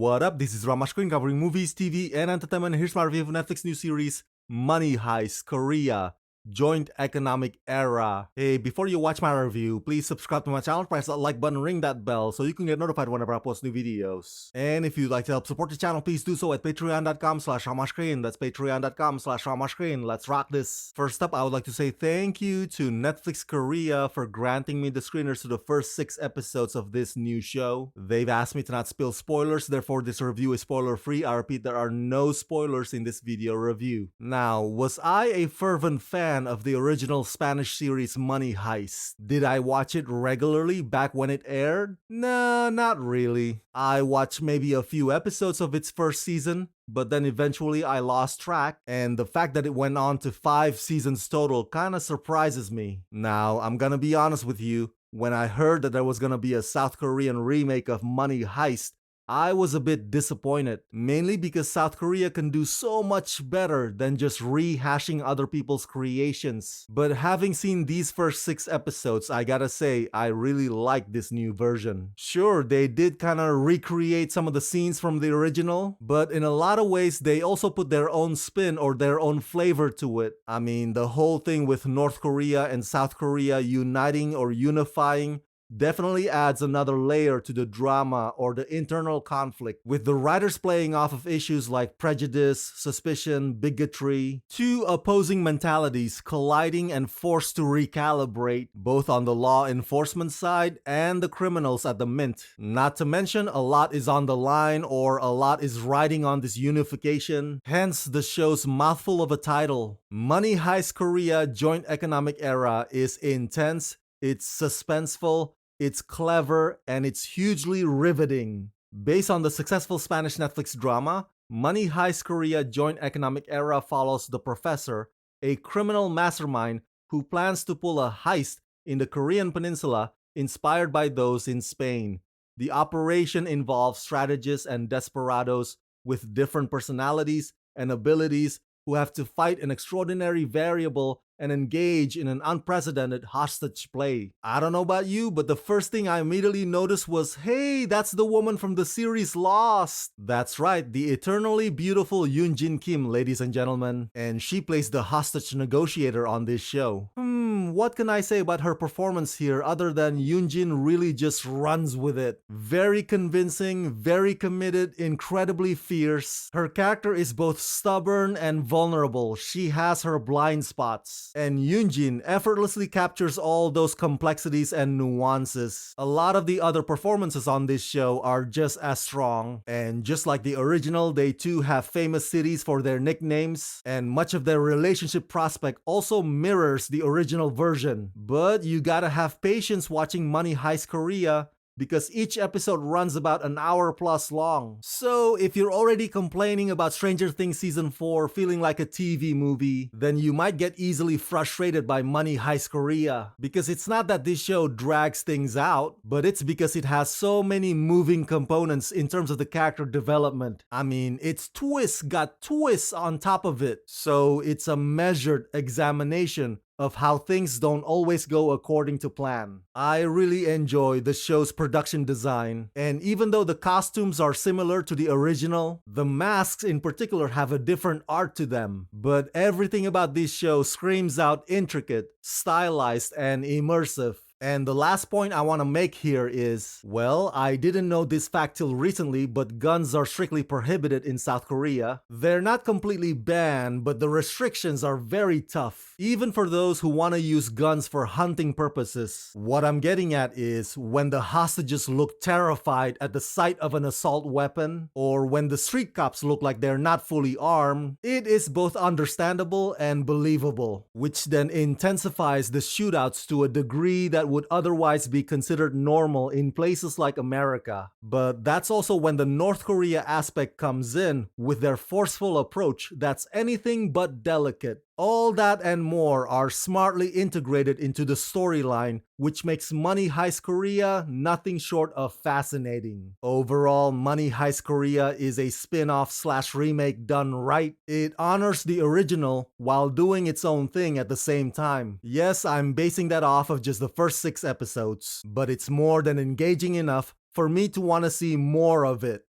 What up? This is Rama covering movies, TV, and entertainment. Here's my review of Netflix new series, Money Heist, Korea. Joint Economic Era. Hey, before you watch my review, please subscribe to my channel, press that like button, ring that bell so you can get notified whenever I post new videos. And if you'd like to help support the channel, please do so at patreon.com/ramashcreen. That's patreon.com/ramashcreen. Let's rock this. First up, I would like to say thank you to Netflix Korea for granting me the screeners to the first 6 episodes of this new show. They've asked me to not spill spoilers, therefore this review is spoiler free. I repeat, there are no spoilers in this video review. Now, was I a fervent fan of the original Spanish series Money Heist? Did I watch it regularly back when it aired? Nah, not really. I watched maybe a few episodes of its first season, but then eventually I lost track, and the fact that it went on to 5 seasons total kinda surprises me. Now, I'm gonna be honest with you, when I heard that there was gonna be a South Korean remake of Money Heist, I was a bit disappointed, mainly because South Korea can do so much better than just rehashing other people's creations. But having seen these first 6 episodes, I gotta say, I really like this new version. Sure, they did kinda recreate some of the scenes from the original, but in a lot of ways, they also put their own spin or their own flavor to it. I mean, the whole thing with North Korea and South Korea uniting or unifying definitely adds another layer to the drama or the internal conflict, with the writers playing off of issues like prejudice, suspicion, bigotry, two opposing mentalities colliding and forced to recalibrate, both on the law enforcement side and the criminals at the mint. Not to mention, a lot is on the line or a lot is riding on this unification, hence the show's mouthful of a title. Money Heist Korea Joint Economic Era is intense, it's suspenseful, it's clever, and it's hugely riveting. Based on the successful Spanish Netflix drama, Money Heist Korea Joint Economic Era follows the professor, a criminal mastermind who plans to pull a heist in the Korean peninsula inspired by those in Spain. The operation involves strategists and desperados with different personalities and abilities who have to fight an extraordinary variable and engage in an unprecedented hostage play. I don't know about you, but the first thing I immediately noticed was, hey, that's the woman from the series Lost. That's right, the eternally beautiful Yoon Jin Kim, ladies and gentlemen. And she plays the hostage negotiator on this show. What can I say about her performance here other than Yoon Jin really just runs with it. Very convincing, very committed, incredibly fierce. Her character is both stubborn and vulnerable. She has her blind spots. And Yoon Jin effortlessly captures all those complexities and nuances. A lot of the other performances on this show are just as strong. And just like the original, they too have famous cities for their nicknames, and much of their relationship prospect also mirrors the original version. But you gotta have patience watching Money Heist Korea, because each episode runs about an hour plus long. So if you're already complaining about Stranger Things Season 4 feeling like a TV movie, then you might get easily frustrated by Money Heist Korea. Because it's not that this show drags things out, but it's because it has so many moving components in terms of the character development. I mean, its twists got twists on top of it. So it's a measured examination of how things don't always go according to plan. I really enjoy the show's production design, and even though the costumes are similar to the original, the masks in particular have a different art to them. But everything about this show screams out intricate, stylized, and immersive. And the last point I want to make here is, well, I didn't know this fact till recently, but guns are strictly prohibited in South Korea. They're not completely banned, but the restrictions are very tough, even for those who want to use guns for hunting purposes. What I'm getting at is, when the hostages look terrified at the sight of an assault weapon, or when the street cops look like they're not fully armed, it is both understandable and believable, which then intensifies the shootouts to a degree that would otherwise be considered normal in places like America. But that's also when the North Korea aspect comes in with their forceful approach that's anything but delicate. All that and more are smartly integrated into the storyline, which makes Money Heist Korea nothing short of fascinating. Overall, Money Heist Korea is a spin-off / remake done right. It honors the original while doing its own thing at the same time. Yes, I'm basing that off of just the first 6 episodes, but it's more than engaging enough for me to want to see more of it.